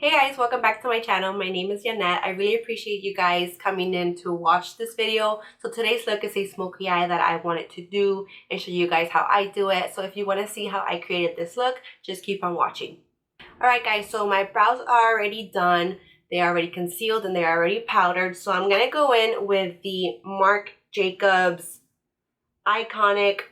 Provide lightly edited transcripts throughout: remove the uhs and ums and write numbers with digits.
Hey guys, welcome back to my channel. My name is Yanet. I really appreciate you guys coming in to watch this video. So today's look is a smoky eye that I wanted to do and show you guys how I do it. So if you want to see how I created this look, just keep on watching. Alright guys, so my brows are already done. They are already concealed and they are already powdered. So I'm going to go in with the Marc Jacobs Eye-Conic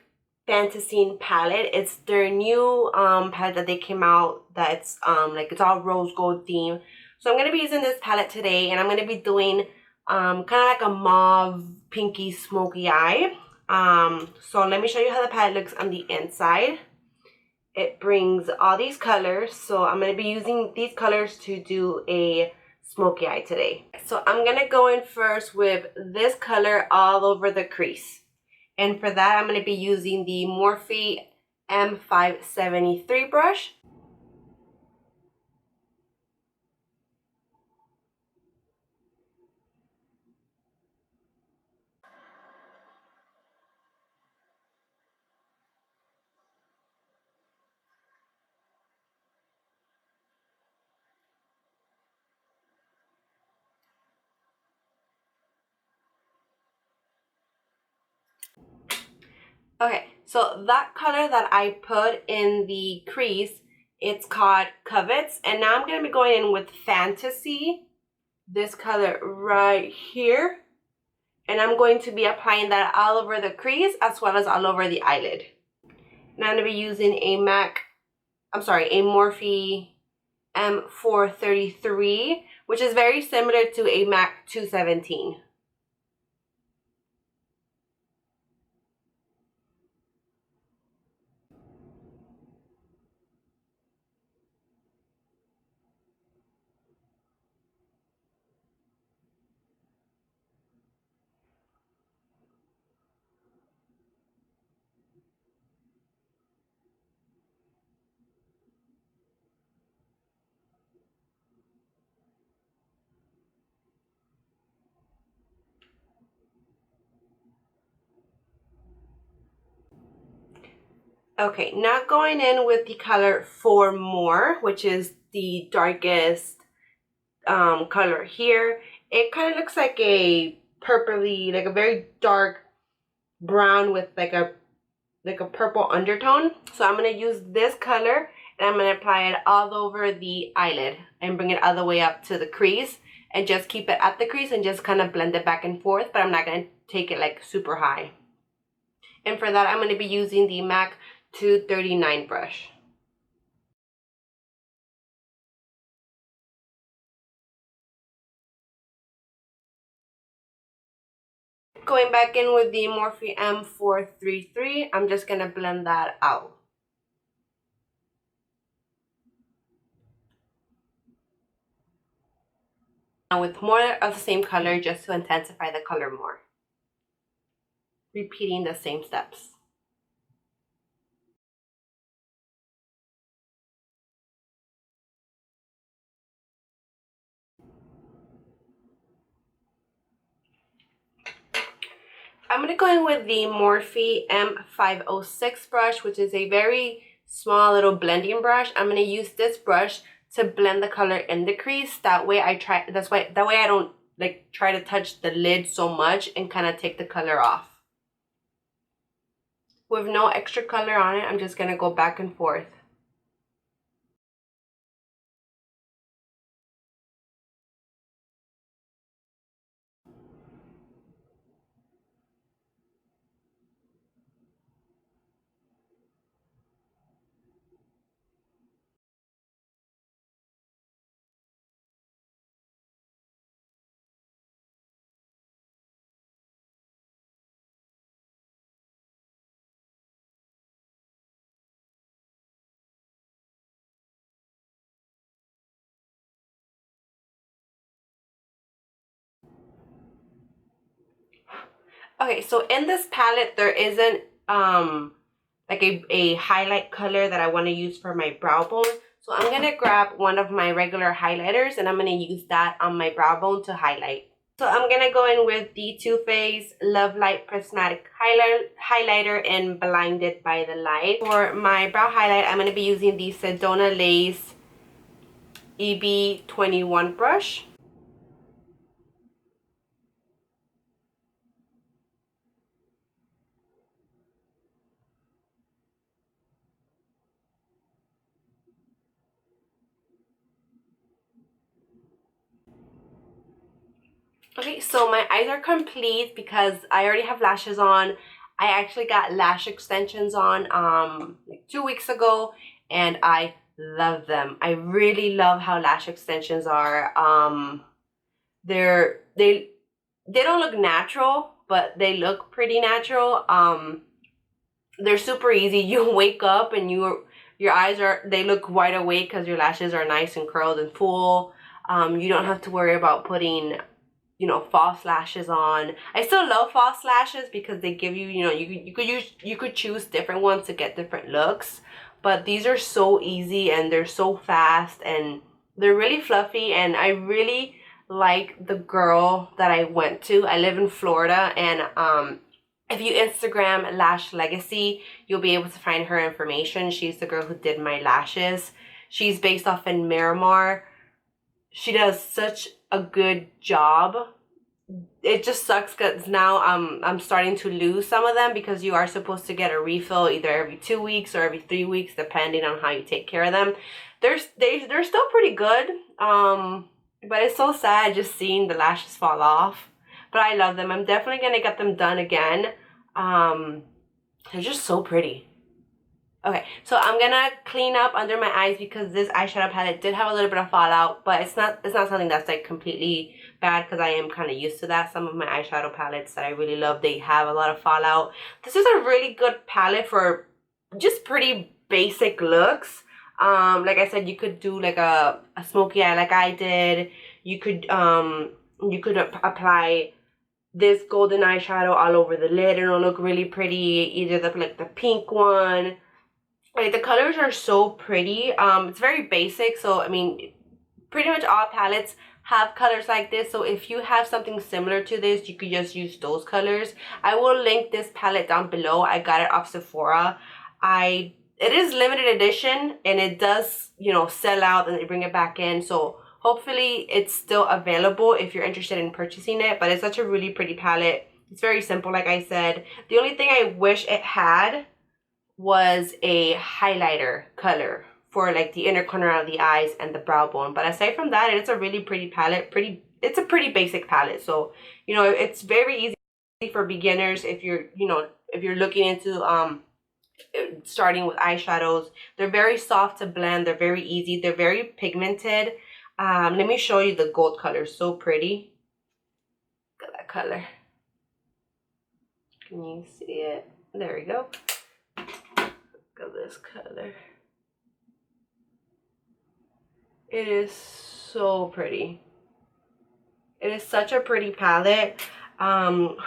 Fantascene palette. It's their new palette that they came out that's like it's all rose gold theme. So I'm going to be using this palette today and I'm going to be doing kind of like a mauve pinky smoky eye. So let me show you how the palette looks on the inside. It brings all these colors, so I'm going to be using these colors to do a smoky eye today. So I'm going to go in first with this color all over the crease. And for that, I'm going to be using the Morphe M573 brush. Okay, so that color that I put in the crease, it's called Covets. And now I'm going to be going in with Fantasy, this color right here. And I'm going to be applying that all over the crease as well as all over the eyelid. And I'm going to be using a Morphe M433, which is very similar to a MAC 217. Okay, now going in with the color For More, which is the darkest color here. It kind of looks like a purpley, like a very dark brown with like a purple undertone. So I'm going to use this color and I'm going to apply it all over the eyelid and bring it all the way up to the crease and just keep it at the crease and just kind of blend it back and forth, but I'm not going to take it like super high. And for that, I'm going to be using the MAC 239 brush. Going back in with the Morphe M433, I'm just going to blend that out. And with more of the same color just to intensify the color more. Repeating the same steps. I'm going to go in with the Morphe M506 brush, which is a very small little blending brush. I'm going to use this brush to blend the color in the crease. That way I don't like try to touch the lid so much and kind of take the color off. With no extra color on it, I'm just going to go back and forth. Okay, so in this palette, there isn't like a highlight color that I want to use for my brow bone. So I'm going to grab one of my regular highlighters and I'm going to use that on my brow bone to highlight. So I'm going to go in with the Too Faced Love Light Prismatic Highlighter in Blinded by the Light. For my brow highlight, I'm going to be using the Sedona Lace EB21 brush. Okay, so my eyes are complete because I already have lashes on. I actually got lash extensions on like 2 weeks ago, and I love them. I really love how lash extensions are. They don't look natural, but they look pretty natural. They're super easy. You wake up and your eyes they look wide awake because your lashes are nice and curled and full. You don't have to worry about putting, you know, false lashes on. I still love false lashes because they give you, you know, you could choose different ones to get different looks. But these are so easy and they're so fast and they're really fluffy, and I really like the girl that I went to. I live in Florida, and if you Instagram Lash Legacy, you'll be able to find her information. She's the girl who did my lashes. She's based off in Miramar. She does such a good job. It just sucks because now I'm starting to lose some of them because you are supposed to get a refill either every 2 weeks or every 3 weeks depending on how you take care of them. They're still pretty good, but it's so sad just seeing the lashes fall off. But I love them. I'm definitely gonna get them done again. They're just so pretty. Okay, so I'm gonna clean up under my eyes because this eyeshadow palette did have a little bit of fallout, but it's not something that's like completely bad because I am kind of used to that. Some of my eyeshadow palettes that I really love, they have a lot of fallout. This is a really good palette for just pretty basic looks. Like I said, you could do like a smoky eye like I did. You could apply this golden eyeshadow all over the lid and it'll look really pretty. Either the pink one. Like, the colors are so pretty. It's very basic, so I mean, pretty much all palettes have colors like this. So if you have something similar to this, you could just use those colors. I will link this palette down below. I got it off Sephora. It is limited edition, and it does, you know, sell out and they bring it back in. So hopefully it's still available if you're interested in purchasing it. But it's such a really pretty palette. It's very simple, like I said. The only thing I wish it had was a highlighter color for like the inner corner of the eyes and the brow bone. But aside from that, it's a really pretty palette. It's a pretty basic palette. So, you know, it's very easy for beginners if you're, you know, if you're looking into starting with eyeshadows. They're very soft to blend. They're very easy. They're very pigmented. Let me show you the gold color. So pretty. Look at that color. Can you see it? There we go. Look at this color. It is so pretty. It is such a pretty palette. Let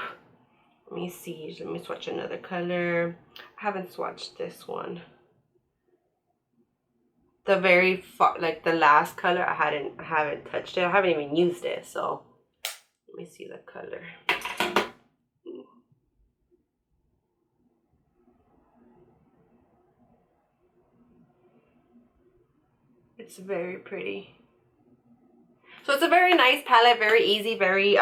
me see. Let me swatch another color. I haven't swatched this one. The very far, like the last color, I haven't touched it. I haven't even used it. So let me see the color. It's very pretty. So it's a very nice palette, very easy, very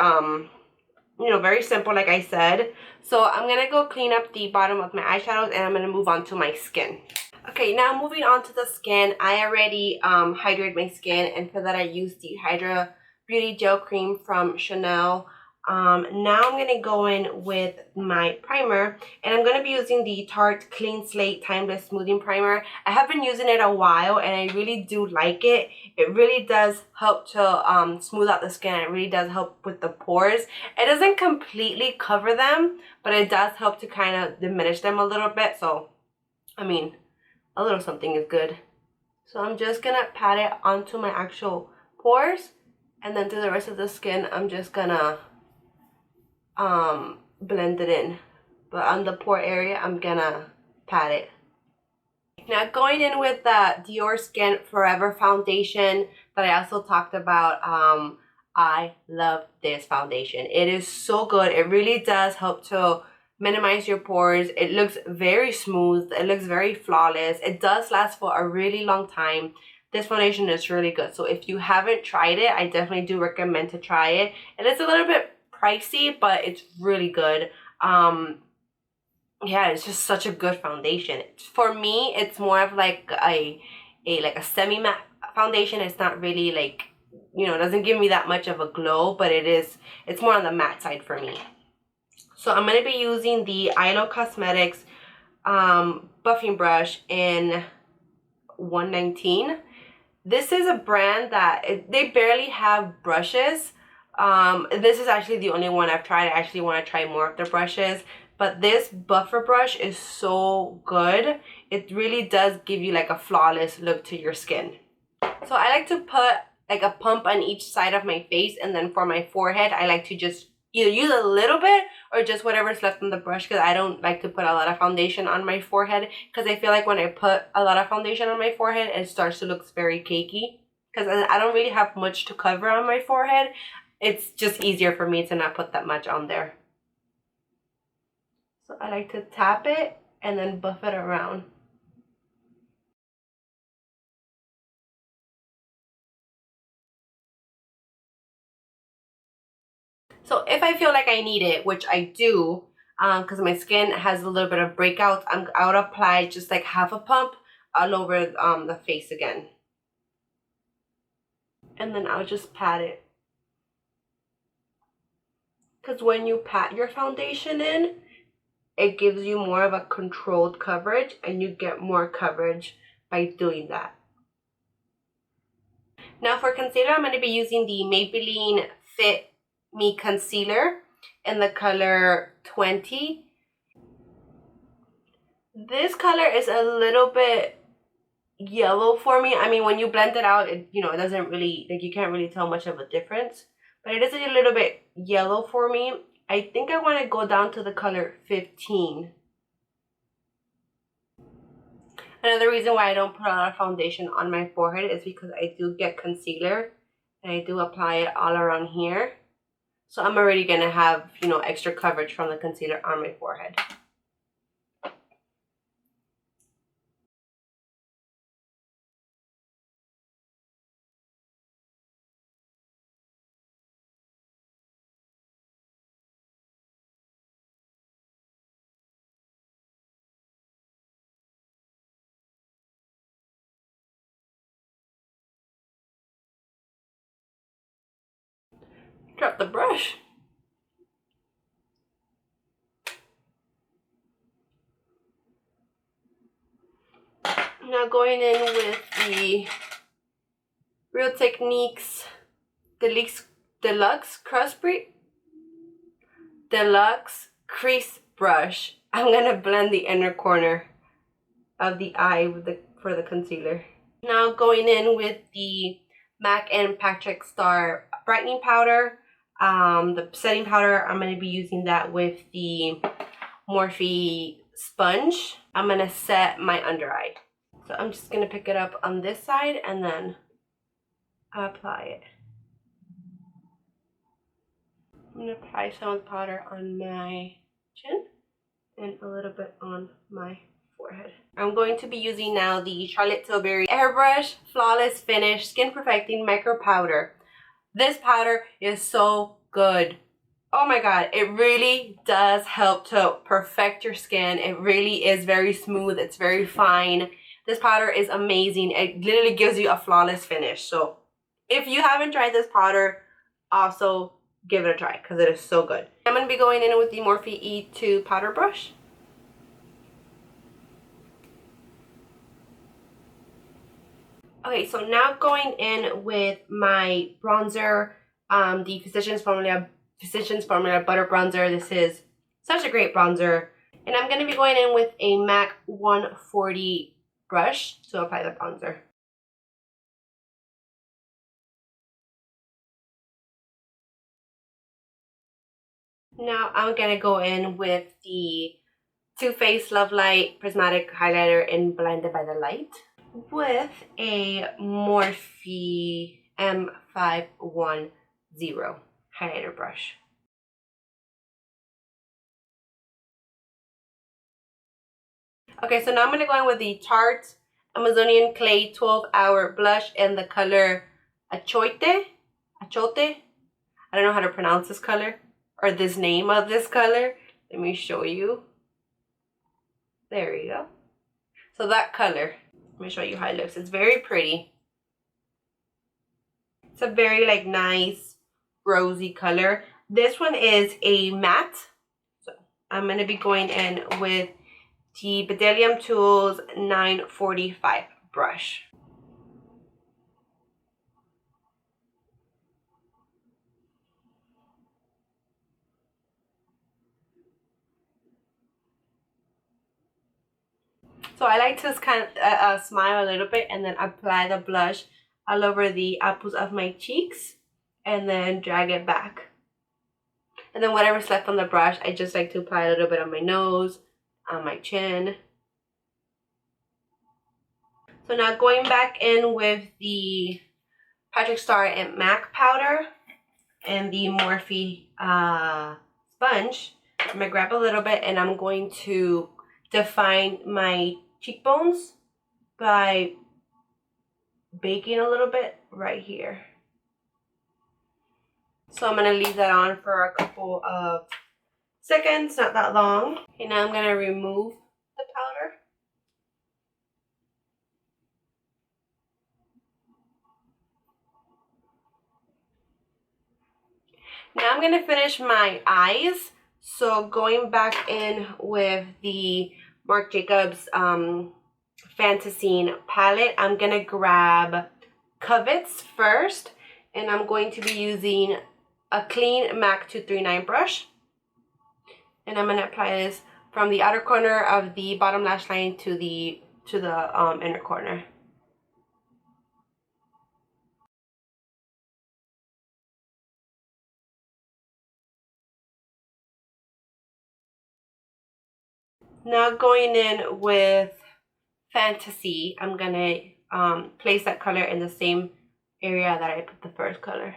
you know, very simple, like I said. So I'm gonna go clean up the bottom of my eyeshadows and I'm gonna move on to my skin. Okay, now moving on to the skin. I already hydrated my skin, and for that I used the Hydra Beauty Gel Cream from Chanel. Now I'm going to go in with my primer, and I'm going to be using the Tarte Clean Slate Timeless Smoothing Primer. I have been using it a while, and I really do like it. It really does help to smooth out the skin. It really does help with the pores. It doesn't completely cover them, but it does help to kind of diminish them a little bit. So, I mean, a little something is good. So I'm just going to pat it onto my actual pores, and then to the rest of the skin, I'm just going to blend it in. But on the pore area, I'm gonna pat it. Now going in with the Dior Skin Forever foundation that I also talked about. I love this foundation. It is so good. It really does help to minimize your pores. It looks very smooth. It looks very flawless. It does last for a really long time. this foundation is really good. So if you haven't tried it, I definitely do recommend to try it. And it's a little bit pricey, but it's really good. Yeah, it's just such a good foundation. For me, it's more of like a semi-matte foundation. It's not really like, you know, it doesn't give me that much of a glow, but it's more on the matte side for me. So I'm going to be using the Cosmetics buffing brush in 119. This is a brand that they barely have brushes. This is actually the only one I've tried. I actually want to try more of their brushes. But this buffer brush is so good. It really does give you like a flawless look to your skin. So I like to put like a pump on each side of my face, and then for my forehead, I like to just either use a little bit or just whatever's left on the brush, because I don't like to put a lot of foundation on my forehead, because I feel like when I put a lot of foundation on my forehead, it starts to look very cakey, because I don't really have much to cover on my forehead. It's just easier for me to not put that much on there. So I like to tap it and then buff it around. So if I feel like I need it, which I do, because my skin has a little bit of breakouts, I would apply just like half a pump all over the face again. And then I'll just pat it. Because when you pat your foundation in, it gives you more of a controlled coverage, and you get more coverage by doing that. Now for concealer, I'm going to be using the Maybelline Fit Me Concealer in the color 20. This color is a little bit yellow for me. I mean, when you blend it out, it doesn't really, like, you can't really tell much of a difference. But it is a little bit yellow for me. I think I want to go down to the color 15. Another reason why I don't put a lot of foundation on my forehead is because I do get concealer and I do apply it all around here. So I'm already going to have, extra coverage from the concealer on my forehead. Drop the brush. Now going in with the Real Techniques Deluxe Crease Brush. I'm gonna blend the inner corner of the eye for the concealer. Now going in with the MAC and Patrick Star brightening powder. The setting powder, I'm going to be using that with the Morphe sponge. I'm going to set my under eye. So I'm just going to pick it up on this side and then apply it. I'm going to apply some of the powder on my chin and a little bit on my forehead. I'm going to be using now the Charlotte Tilbury Airbrush Flawless Finish Skin Perfecting Micro Powder. This powder is so good. Oh my god, it really does help to perfect your skin. It really is very smooth. It's very fine. This powder is amazing. It literally gives you a flawless finish. So if you haven't tried this powder, also give it a try because it is so good. I'm going to be going in with the Morphe E2 powder brush. Okay, so now going in with my bronzer, the Physicians Formula Butter Bronzer. This is such a great bronzer. And I'm going to be going in with a MAC 140 brush to apply the bronzer. Now I'm going to go in with the Too Faced Love Light Prismatic Highlighter in Blinded by the Light with a Morphe M510 highlighter brush. Okay, so now I'm going to go in with the Tarte Amazonian Clay 12-Hour Blush in the color Achote. Achote. I don't know how to pronounce this color or this name of this color. Let me show you. There you go. So that color. Let me show you how it looks. It's very pretty. It's a very like nice rosy color. This one is a matte. So I'm going to be going in with the Bdellium Tools 945 brush. So I like to kind of smile a little bit and then apply the blush all over the apples of my cheeks and then drag it back. And then whatever's left on the brush, I just like to apply a little bit on my nose, on my chin. So now going back in with the Patrick Star and MAC powder and the Morphe sponge, I'm going to grab a little bit and I'm going to define my cheekbones by baking a little bit right here. So I'm going to leave that on for a couple of seconds, not that long. Okay, now I'm going to remove the powder. Now I'm going to finish my eyes. So going back in with the Marc Jacobs Fantascene palette, I'm going to grab Covets first. And I'm going to be using a clean MAC 239 brush. And I'm going to apply this from the outer corner of the bottom lash line to the inner corner. Now going in with Fantasy, I'm going to place that color in the same area that I put the first color.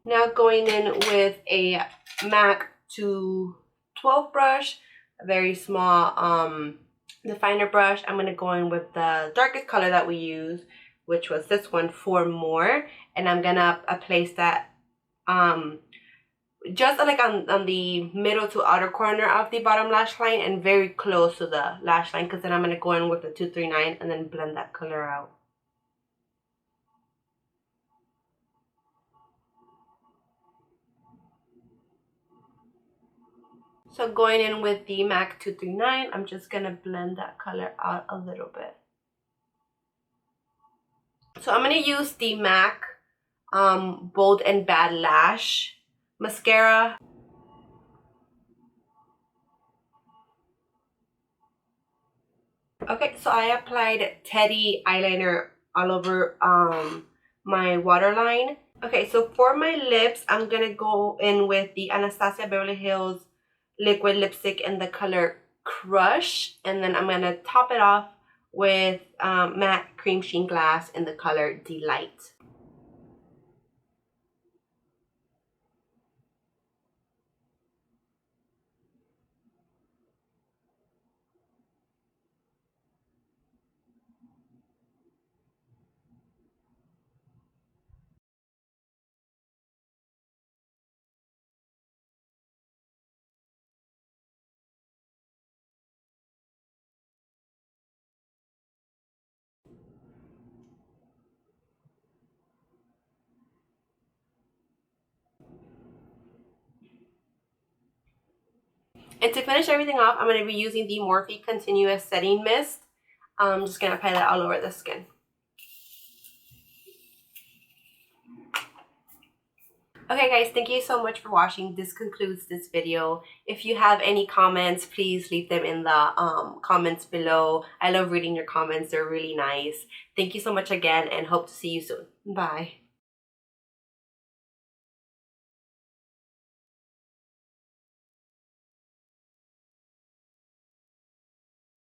Now going in with a MAC 212 brush, a very small definer brush. I'm going to go in with the darkest color that we use, which was this one, 4 More. And I'm going to place that just like on the middle to outer corner of the bottom lash line and very close to the lash line, because then I'm going to go in with the 239 and then blend that color out. So going in with the MAC 239, I'm just going to blend that color out a little bit. So I'm going to use the MAC Bold and Bad Lash mascara. Okay, so I applied Teddy eyeliner all over my waterline. Okay, so for my lips, I'm going to go in with the Anastasia Beverly Hills liquid lipstick in the color Crush. And then I'm going to top it off with matte cream sheen glass in the color Delight. And to finish everything off, I'm going to be using the Morphe Continuous Setting Mist. I'm just going to apply that all over the skin. Okay guys, thank you so much for watching. This concludes this video. If you have any comments, please leave them in the comments below. I love reading your comments. They're really nice. Thank you so much again and hope to see you soon. Bye.